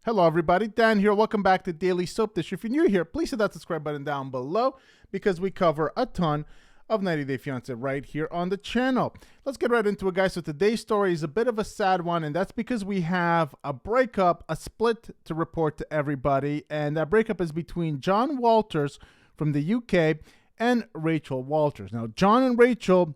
Hello, everybody. Dan here. Welcome back to Daily Soap Dish. If you're new here, please hit that subscribe button down below because we cover a ton of 90 Day Fiancé right here on the channel. Let's get right into it, guys. So today's story is a bit of a sad one, and that's because we have a breakup, a split to report to everybody, and that breakup is between Jon Walters from the UK and Rachel Walters. Now, Jon and Rachel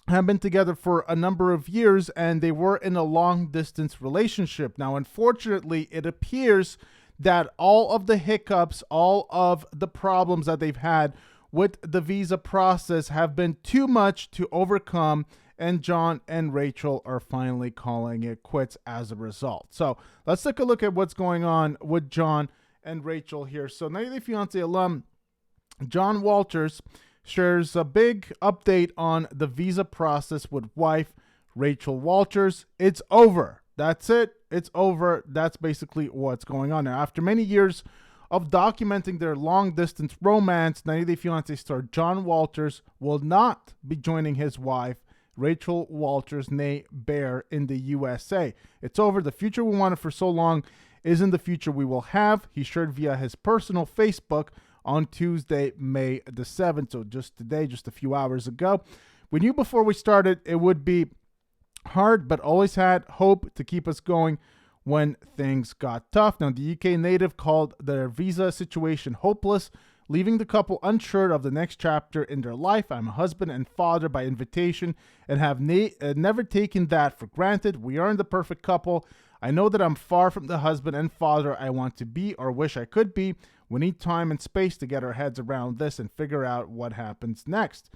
have been together for a number of years, and they were in a long-distance relationship. Now, unfortunately, it appears that all of the hiccups, all of the problems that they've had with the visa process have been too much to overcome, and Jon and Rachel are finally calling it quits as a result. So let's take a look at what's going on with Jon and Rachel here. So 90 Day Fiancé alum Jon Walters shares a big update on the visa process with wife Rachel Walters. It's over. That's it. It's over. That's basically what's going on now. After many years of documenting their long-distance romance, 90 Day Fiancé star Jon Walters will not be joining his wife Rachel Walters, née Bear, in the USA. It's over. The future we wanted for so long isn't the future we will have, he shared via his personal Facebook on Tuesday, May the 7th, so just today, just a few hours ago. We knew before we started it would be hard, but always had hope to keep us going when things got tough. Now, the UK native called their visa situation hopeless, leaving the couple unsure of the next chapter in their life. I'm a husband and father by invitation and have never taken that for granted. We aren't the perfect couple. I know that I'm far from the husband and father I want to be or wish I could be. We need time and space to get our heads around this and figure out what happens next.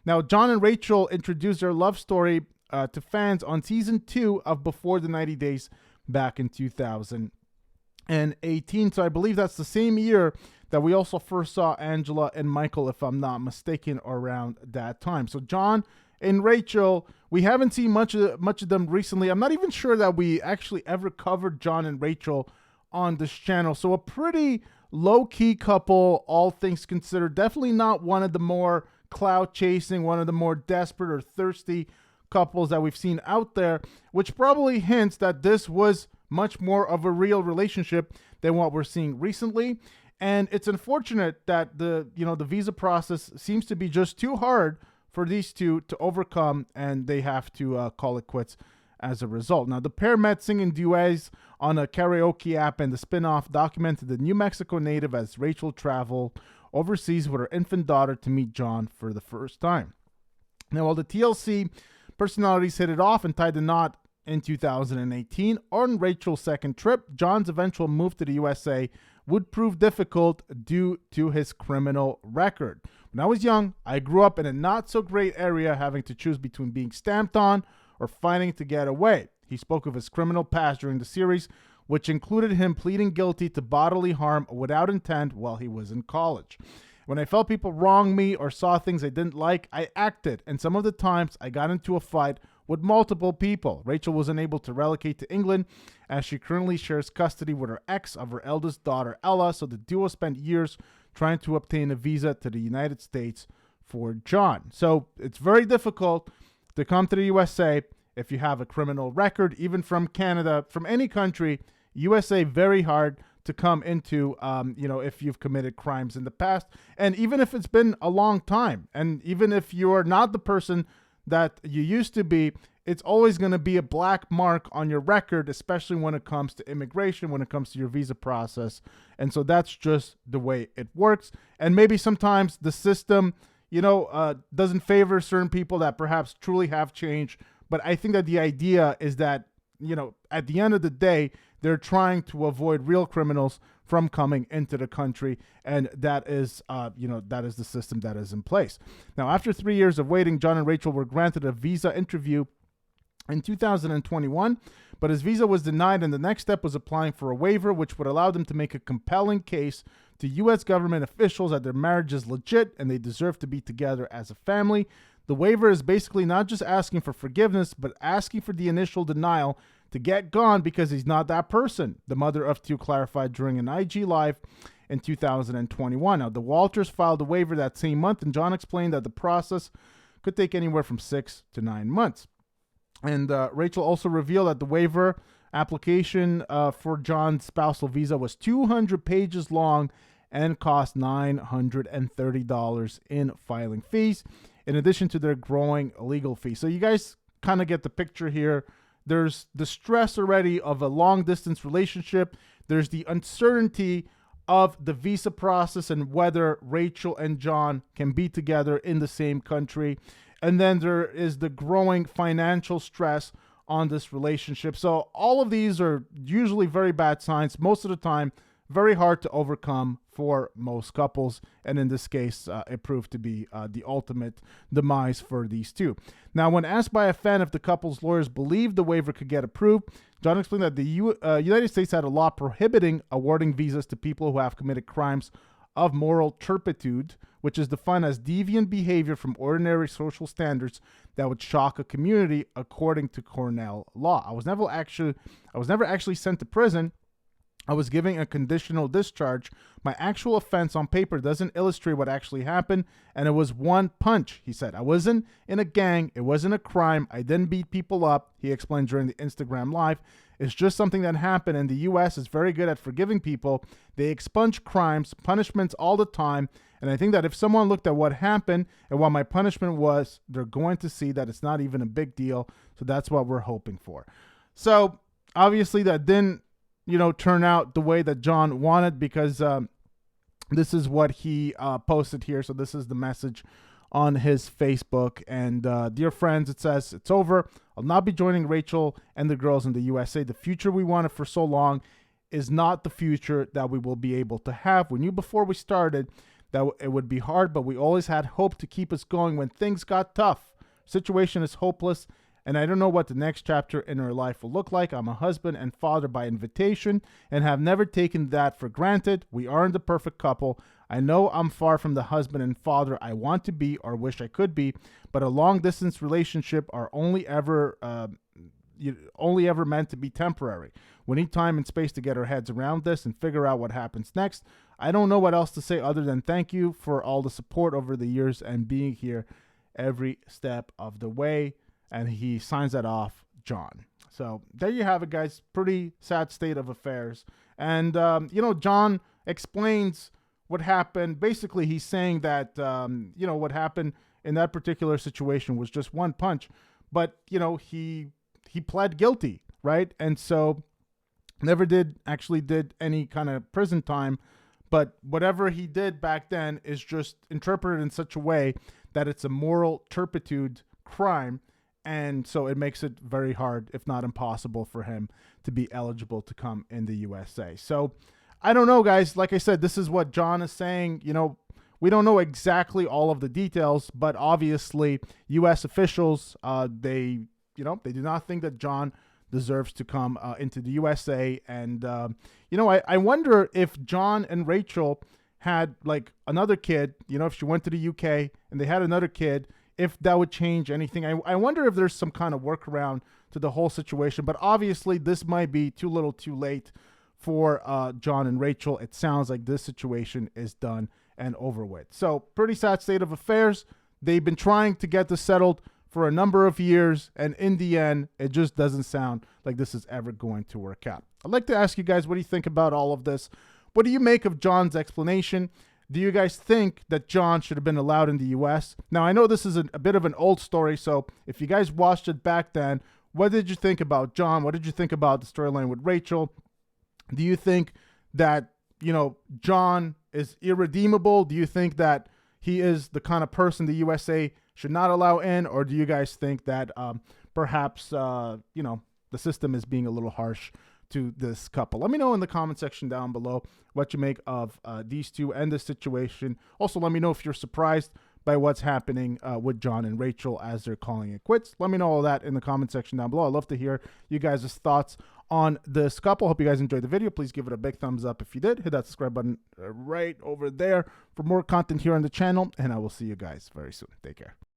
Now, Jon and Rachel introduced their love story to fans on season 2 of Before the 90 Days back in 2018. So I believe that's the same year that we also first saw Angela and Michael, if I'm not mistaken, around that time. So Jon and Rachel, we haven't seen much of them recently. I'm not even sure that we actually ever covered Jon and Rachel on this channel. So a pretty low-key couple, all things considered. Definitely not one of the more clout-chasing, one of the more desperate or thirsty couples that we've seen out there, which probably hints that this was much more of a real relationship than what we're seeing recently. And it's unfortunate that the visa process seems to be just too hard for these two to overcome, and they have to call it quits as a result. Now, the pair met singing duets on a karaoke app, and the spin-off documented the New Mexico native as Rachel traveled overseas with her infant daughter to meet Jon for the first time. Now, while the TLC personalities hit it off and tied the knot in 2018, on Rachel's second trip, Jon's eventual move to the USA would prove difficult due to his criminal record. When I was young, I grew up in a not-so-great area, having to choose between being stamped on or fighting to get away. He spoke of his criminal past during the series, which included him pleading guilty to bodily harm without intent while he was in college. When I felt people wronged me or saw things I didn't like, I acted, and some of the times I got into a fight with multiple people. Rachel was unable to relocate to England as she currently shares custody with her ex of her eldest daughter, Ella, so the duo spent years trying to obtain a visa to the United States for Jon. So it's very difficult to come to the USA if you have a criminal record, even from Canada, from any country. USA, very hard to come into, if you've committed crimes in the past. And even if it's been a long time, and even if you're not the person that you used to be, it's always going to be a black mark on your record, especially when it comes to immigration, when it comes to your visa process. And so that's just the way it works. And maybe sometimes the system, doesn't favor certain people that perhaps truly have changed. But I think that the idea is that, at the end of the day, they're trying to avoid real criminals from coming into the country, and that is the system that is in place. Now, after 3 years of waiting, Jon and Rachel were granted a visa interview in 2021, but his visa was denied, and the next step was applying for a waiver, which would allow them to make a compelling case to U.S. government officials that their marriage is legit and they deserve to be together as a family. The waiver is basically not just asking for forgiveness, but asking for the initial denial to get gone because he's not that person, the mother of two clarified during an IG Live in 2021. Now, the Walters filed a waiver that same month, and Jon explained that the process could take anywhere from 6 to 9 months. And Rachel also revealed that the waiver application for Jon's spousal visa was 200 pages long and cost $930 in filing fees, in addition to their growing legal fees. So you guys kind of get the picture here. There's the stress already of a long-distance relationship. There's the uncertainty of the visa process and whether Rachel and Jon can be together in the same country. And then there is the growing financial stress on this relationship. So all of these are usually very bad signs. Most of the time, very hard to overcome for most couples. And in this case, it proved to be the ultimate demise for these two. Now, when asked by a fan if the couple's lawyers believed the waiver could get approved, Jon explained that the United States had a law prohibiting awarding visas to people who have committed crimes of moral turpitude, which is defined as deviant behavior from ordinary social standards that would shock a community, according to Cornell law. I was never actually sent to prison. I was given a conditional discharge. My actual offense on paper doesn't illustrate what actually happened, and it was one punch, he said. I wasn't in a gang. It wasn't a crime. I didn't beat people up, he explained during the Instagram Live. It's just something that happened, and the U.S. is very good at forgiving people. They expunge crimes, punishments all the time, and I think that if someone looked at what happened and what my punishment was, they're going to see that it's not even a big deal, so that's what we're hoping for. So, obviously, that didn't turn out the way that Jon wanted, because this is what he posted here. So this is the message on his Facebook. And dear friends, it says, it's over. I'll not be joining Rachel and the girls in the USA. The future we wanted for so long is not the future that we will be able to have. We knew before we started that it would be hard, but we always had hope to keep us going when things got tough. Situation is hopeless, and I don't know what the next chapter in her life will look like. I'm a husband and father by invitation and have never taken that for granted. We aren't the perfect couple. I know I'm far from the husband and father I want to be or wish I could be, but a long-distance relationship are only ever meant to be temporary. We need time and space to get our heads around this and figure out what happens next. I don't know what else to say other than thank you for all the support over the years and being here every step of the way. And he signs that off, Jon. So there you have it, guys. Pretty sad state of affairs. And, Jon explains what happened. Basically, he's saying that, what happened in that particular situation was just one punch. But, he pled guilty, right? And so never did any kind of prison time. But whatever he did back then is just interpreted in such a way that it's a moral turpitude crime. And so it makes it very hard, if not impossible, for him to be eligible to come in the USA. So I don't know, guys. Like I said, this is what Jon is saying. We don't know exactly all of the details, but obviously U.S. officials, they do not think that Jon deserves to come into the USA. And, I wonder if Jon and Rachel had like another kid, if she went to the UK and they had another kid, if that would change anything. I wonder if there's some kind of workaround to the whole situation, but obviously this might be too little too late for Jon and Rachel. It sounds like this situation is done and over with. So pretty sad state of affairs. They've been trying to get this settled for a number of years, and in the end, it just doesn't sound like this is ever going to work out. I'd like to ask you guys, what do you think about all of this? What do you make of Jon's explanation? Do you guys think that Jon should have been allowed in the U.S.? Now, I know this is a bit of an old story, so if you guys watched it back then, what did you think about Jon? What did you think about the storyline with Rachel? Do you think that, Jon is irredeemable? Do you think that he is the kind of person the USA should not allow in? Or do you guys think that perhaps, the system is being a little harsh to this couple? Let me know in the comment section down below what you make of these two and this situation. Also, let me know if you're surprised by what's happening with Jon and Rachel as they're calling it quits. Let me know all that in the comment section down below. I'd love to hear you guys' thoughts on this couple. Hope you guys enjoyed the video. Please give it a big thumbs up if you did. Hit that subscribe button right over there for more content here on the channel, and I will see you guys very soon. Take care.